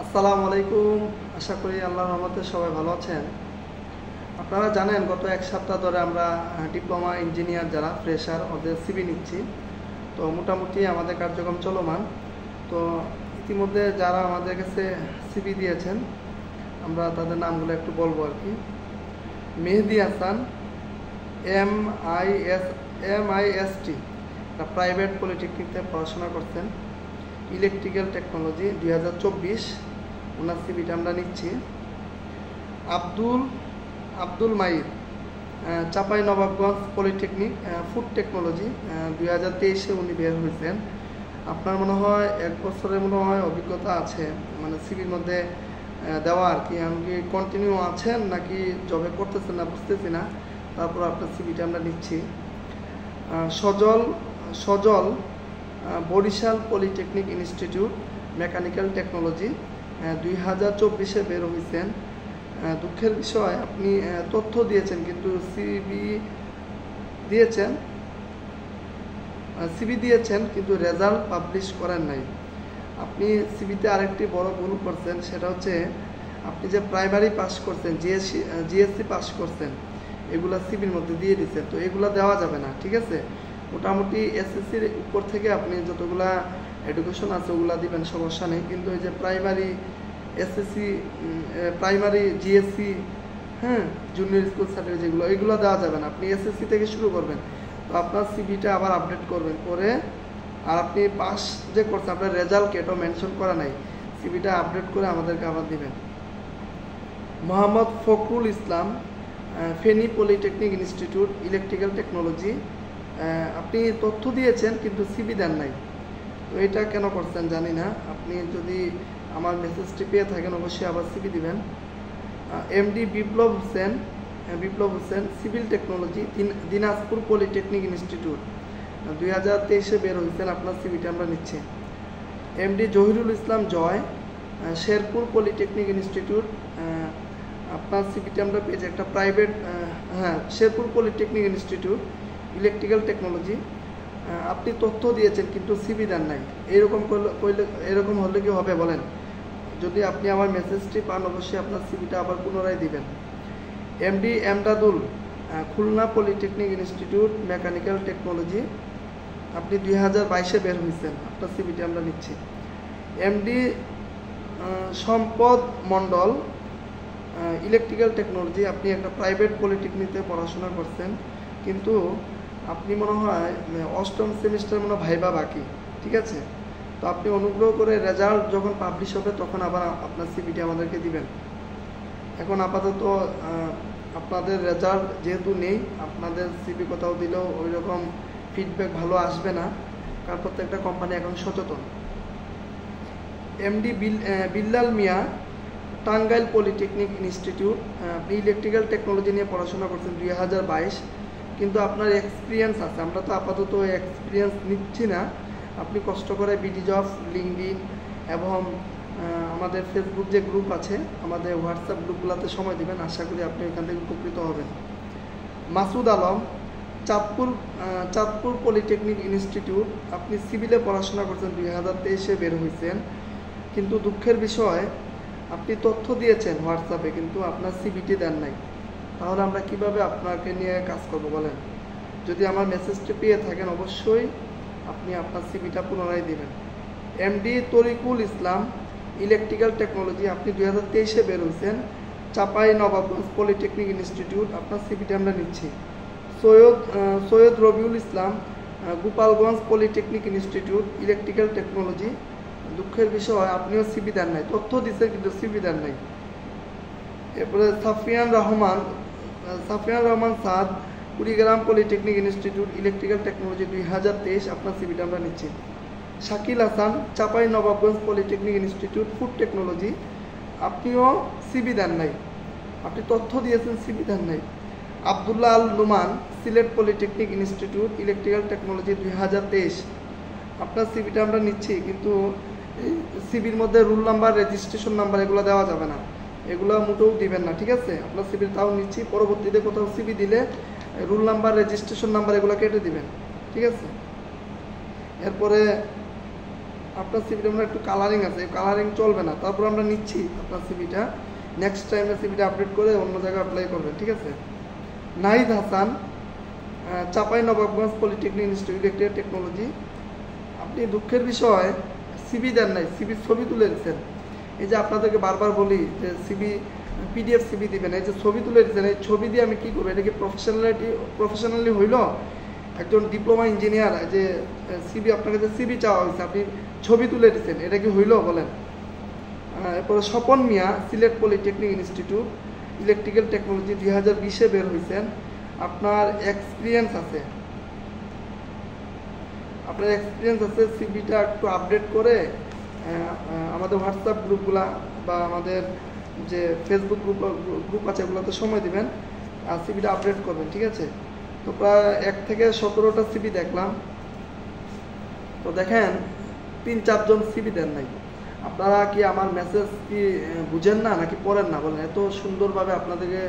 আসসালামু আলাইকুম। আশা করি আল্লাহর রহমতে সবাই ভালো আছেন। আপনারা জানেন গত এক সপ্তাহ ধরে আমরা ডিপ্লোমা ইঞ্জিনিয়ার যারা ফ্রেশার ওদের সিভি নিচ্ছি। তো মোটামুটি আমাদের কার্যক্রম চলমান। তো ইতিমধ্যে যারা আমাদের কাছে সিভি দিয়েছেন আমরা তাদের নামগুলো একটু বলবো আর কি। মেহেদি হাসান, MIST, প্রাইভেট পলিটেকনিকে পড়াশোনা করছেন, ইলেকট্রিক্যাল টেকনোলজি 2024, ওনার সিভিটা আমরা নিচ্ছি। আব্দুল মাইর, চাপাই নবাবগঞ্জ পলিটেকনিক, ফুড টেকনোলজি 2023-এ উনি বের হয়েছেন। আপনার মনে হয় 1 বছরের মনে হয় অভিজ্ঞতা আছে, মানে সিভির মধ্যে দেওয়া আর কি। এমনকি কন্টিনিউ আছেন নাকি জবে করতেছেন না বুঝতেছি না। তারপর আপনার সিভিটা আমরা নিচ্ছি। Sajal, Barishal polytechnic institute, mechanical technology 2024-এ বের হয়েছেন। দুঃখের বিষয় আপনি তথ্য দিয়েছেন কিন্তু সিভি দিয়েছেন কিন্তু রেজাল্ট পাবলিশ করেন নাই। আপনি সিভিতে আরেকটি বড় ভুল করছেন, সেটা হচ্ছে আপনি যে প্রাইমারি পাস করছেন, জিএসসি পাস করছেন, এগুলা সিভির মধ্যে দিয়ে দিচ্ছেন। তো এগুলা দেওয়া যাবে না, ঠিক আছে। মোটামুটি এসএসসির উপর থেকে আপনি যতগুলা এডুকেশন আছে ওগুলা দিবেন, সমস্যা নেই। কিন্তু এই যে primary SSC, primary GSC, junior school certificate এগুলো দেওয়া যাবে না। আপনি এসএসসি থেকে শুরু করবেন। তো আপনার সিভিটা আবার আপডেট করবেন করে, আর আপনি পাস যে করছেন আপনার রেজাল্ট এটাও মেনশন করা নাই, সিভিটা আপডেট করে আমাদেরকে আবার দিবেন। Mohammad Fakhrul Islam, Feni polytechnic institute, electrical technology, আপনি তথ্য দিয়েছেন কিন্তু সিভি দেন নাই। তো এটা কেন করছেন জানি না। আপনি যদি আমার মেসেজটি পেয়ে থাকেন অবশ্যই আবার সিভি দিবেন। MD Biplob Hossain, civil technology, Dinajpur polytechnic institute 2023-এ বের হয়েছেন। আপনার সিভিটা আমরা নিচ্ছি। MD Zahirul Islam Joy, Sherpur polytechnic institute, আপনার সিভিটা আমরা পেয়েছি একটা private, Sherpur polytechnic institute, electrical technology. আপনি তথ্য দিয়েছেন কিন্তু সিভি দেন নাই। এরকম হলে কি হবে বলেন? যদি আপনি আমার মেসেজটি পান অবশ্যই আপনার সিভিটা আবার পুনরায় দিবেন। MD Emdadul, Khulna polytechnic institute, mechanical technology, আপনি 2022-এ বের হয়েছেন। আপনার সিভিটা আমরা নিচ্ছি। এমডি সম্পদ মণ্ডল, ইলেকট্রিক্যাল টেকনোলজি, আপনি একটা প্রাইভেট পলিটেকনিকে পড়াশোনা করছেন কিন্তু আপনি মনে হয় 8ম সেমিস্টার মনে ভাইবা বাকি, ঠিক আছে। তো আপনি অনুগ্রহ করে রেজাল্ট যখন পাবলিশ হবে তখন আবার আপনার সিভিটি আমাদেরকে দিবেন। এখন আপাতত আপনাদের রেজাল্ট যেহেতু নেই, আপনাদের সিভি কোথাও দিলেও ওই রকম ফিডব্যাক ভালো আসবে না, কারণ প্রত্যেকটা কোম্পানি এখন সচেতন। এমডি বিল্লাল মিয়া, টাঙ্গাইল পলিটেকনিক ইনস্টিটিউট, আপনি ইলেকট্রিক্যাল টেকনোলজি নিয়ে পড়াশোনা করছেন 2022, কিন্তু আপনার এক্সপিরিয়েন্স আছে। আমরা তো আপাতত এক্সপিরিয়েন্স নিচ্ছি না। আপনি কষ্ট করে বিডি জব, লিঙ্কডইন এবং আমাদের ফেসবুক যে গ্রুপ আছে, আমাদের হোয়াটসঅ্যাপ গ্রুপগুলোতে সময় দিবেন। আশা করি আপনি এখান থেকে উপকৃত হবেন। মাসুদ আলম, চাঁদপুর পলিটেকনিক ইনস্টিটিউট, আপনি সিভিলে পড়াশোনা করছেন 2023-এ বের হয়েছেন, কিন্তু দুঃখের বিষয় আপনি তথ্য দিয়েছেন হোয়াটসঅ্যাপে কিন্তু আপনার সিভিটি দেন নাই। তাহলে আমরা কিভাবে আপনাকে নিয়ে কাজ করব বলেন? যদি আমার মেসেজটি পেয়ে থাকেন অবশ্যই আপনি আপনার সিভিটা পুনরায় দিবেন। এমডি তরিকুল ইসলাম, ইলেকট্রিক্যাল টেকনোলজি, আপনি 2023-এ বের হয়েছেন, চাপাই নবাবগঞ্জ পলিটেকনিক ইনস্টিটিউট, আপনার সিভিটা আমরা নিচ্ছি। Syed Rabiul Islam, Gopalganj polytechnic institute, electrical technology, দুঃখের বিষয় আপনিও সিভি দেন নাই, তথ্য দিচ্ছেন কিন্তু সিভি দেন নাই। এরপরে Sufian Rahman Saad, Kurigram polytechnic institute, electrical technology 2023, আপনার সিভিটা আমরা নিচ্ছি। Shakil Hasan, Chapai Nawabganj polytechnic institute, food technology, আপনিও সিভি দেন নাই, আপনি তথ্য দিয়েছেন সিভি দেন নাই। Abdullah Al Numan, Sylhet polytechnic institute, electrical technology 2023, আপনার সিভিটা আমরা নিচ্ছি কিন্তু এই সিভির মধ্যে রুল নাম্বার, রেজিস্ট্রেশন নাম্বার এগুলো দেওয়া যাবে না, এগুলো মোটেও দিবেন না, ঠিক আছে। আপনার সিভি তাও নিচ্ছি, পরবর্তীতে কোথাও সিভি দিলে রুল নাম্বার, রেজিস্ট্রেশন নাম্বার এগুলো কেটে দিবেন, ঠিক আছে। এরপরে আপনার সিভিটা আমরা একটু কালারিং আছে, কালারিং চলবে না, তারপর আমরা নিচ্ছি আপনার সিভিটা। নেক্সট টাইমে সিভিটা আপডেট করে অন্য জায়গায় অ্যাপ্লাই করবেন, ঠিক আছে। Nahid Hasan, Chapainawabganj polytechnic institute electrical technology. আপনি দুঃখের বিষয় সিভি দেন নাই, সিভির ছবি তুলে দিচ্ছেন। এই যে আপনাদেরকে বারবার বলি যে সিভি পিডিএফ সিভি দিবেন, এই যে ছবি তুলে দিচ্ছেন, এই ছবি দিয়ে আমি কী করবো? এটা কি প্রফেশনালি হইল? একজন ডিপ্লোমা ইঞ্জিনিয়ার যে সিভি, আপনাকে যে সিভি চাওয়া হয়েছে, আপনি ছবি তুলে দিচ্ছেন, এটা কি হইল বলেন? এরপরে Swapan Mia, Sylhet polytechnic institute electrical technology, 2020-এ বের হয়েছেন। আপনার এক্সপিরিয়েন্স আছে, সিভিটা একটু আপডেট করে আমাদের হোয়াটসঅ্যাপ গ্রুপগুলা বা আমাদের যে ফেসবুক গ্রুপ আছে ওগুলোতে সময় দিবেন আর সিভিটা আপডেট করবেন, ঠিক আছে। তো প্রায় 1 থেকে 17টা সিভি দেখলাম। তো দেখেন 3-4 জন সিভি দেন নাই। আপনারা কি আমার মেসেজ কি বুঝেন না নাকি পড়েন না বলেন? এত সুন্দরভাবে আপনাদেরকে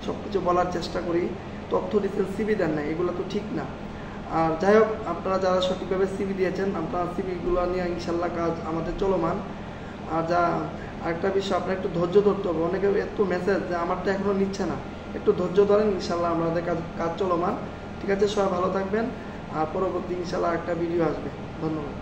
সব কিছু বলার চেষ্টা করি, তথ্য দিচ্ছেন, সিভি দেন নাই, এগুলো তো ঠিক না। আর যাই হোক, আপনারা যারা সঠিকভাবে সিভি দিয়েছেন, আপনার সিভিগুলো নিয়ে ইনশাল্লাহ কাজ আমাদের চলমান। আর আরেকটা বিষয়, আপনার একটু ধৈর্য ধরতে হবে। অনেকে এত মেসেজ যে আমারটা এখনও নিচ্ছে না, একটু ধৈর্য ধরেন, ইনশাল্লাহ আমাদের কাজ চলমান, ঠিক আছে। সবাই ভালো থাকবেন, আর পরবর্তী ইনশাল্লাহ একটা ভিডিও আসবে। ধন্যবাদ।